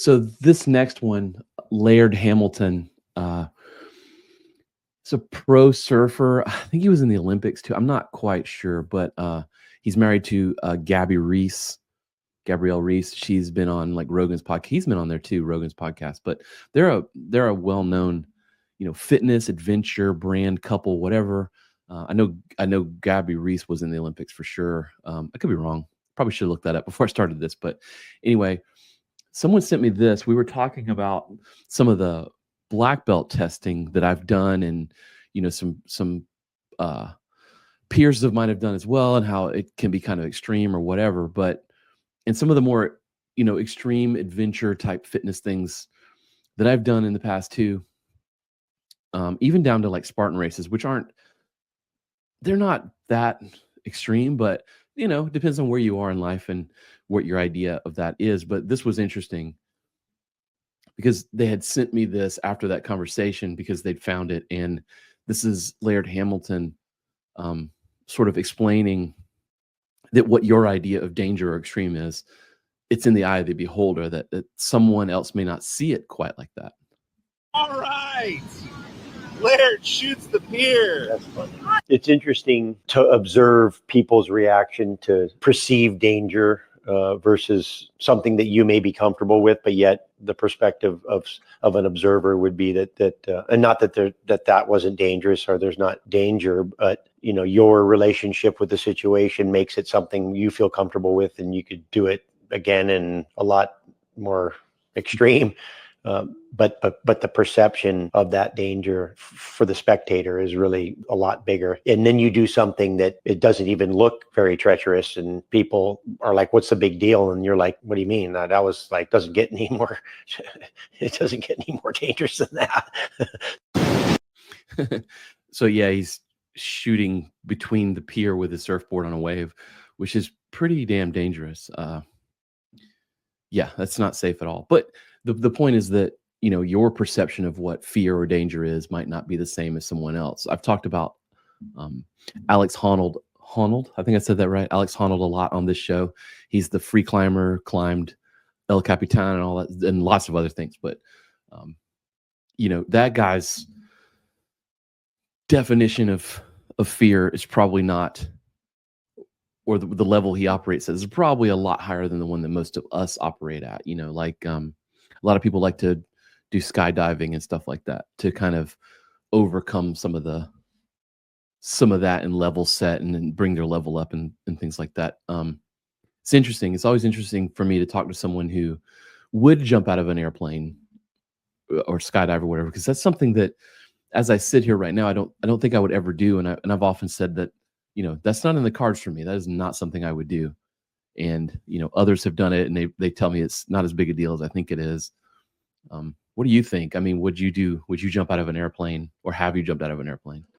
So this next one, Laird Hamilton, he's a pro surfer. I think he was in the Olympics too. I'm not quite sure, but he's married to Gabrielle Reese. She's been on like Rogan's podcast. He's been on there too, Rogan's podcast. But they're a well-known, fitness adventure brand couple, whatever. I know Gabby Reese was in the Olympics for sure. I could be wrong. Probably should have looked that up before I started this. But anyway, someone sent me this. We were talking about some of the black belt testing that I've done, and some uh, peers of mine have done as well, and how it can be kind of extreme or whatever. But and some of the more extreme adventure type fitness things that I've done in the past too, even down to like Spartan races, which they're not that extreme, but depends on where you are in life and what your idea of that is. But this was interesting because they had sent me this after that conversation because they'd found it. And this is Laird Hamilton sort of explaining that what your idea of danger or extreme is, it's in the eye of the beholder, that someone else may not see it quite like that. All right. Laird shoots the pier. That's funny. It's interesting to observe people's reaction to perceived danger versus something that you may be comfortable with, but yet the perspective of an observer would be that and not that wasn't dangerous or there's not danger, but your relationship with the situation makes it something you feel comfortable with, and you could do it again and a lot more extreme. But the perception of that danger for the spectator is really a lot bigger. And then you do something that it doesn't even look very treacherous, and people are like, "What's the big deal?" And you're like, "What do you mean? That was like doesn't get any more. It doesn't get any more dangerous than that." So yeah, he's shooting between the pier with his surfboard on a wave, which is pretty damn dangerous. Yeah, that's not safe at all. But the point is that your perception of what fear or danger is might not be the same as someone else. I've talked about Alex Honnold. I think I said that right. Alex Honnold a lot on this show. He's the free climber, climbed El Capitan and all that, and lots of other things. But that guy's definition of fear is probably not, or the level he operates at is probably a lot higher than the one that most of us operate at. A lot of people like to do skydiving and stuff like that to kind of overcome some of that and level set and then bring their level up and things like that. It's interesting. It's always interesting for me to talk to someone who would jump out of an airplane or skydive or whatever, because that's something that, as I sit here right now, I don't think I would ever do. And I've often said that, that's not in the cards for me. That is not something I would do. And, others have done it, and they tell me it's not as big a deal as I think it is. What do you think? I mean, would you jump out of an airplane, or have you jumped out of an airplane?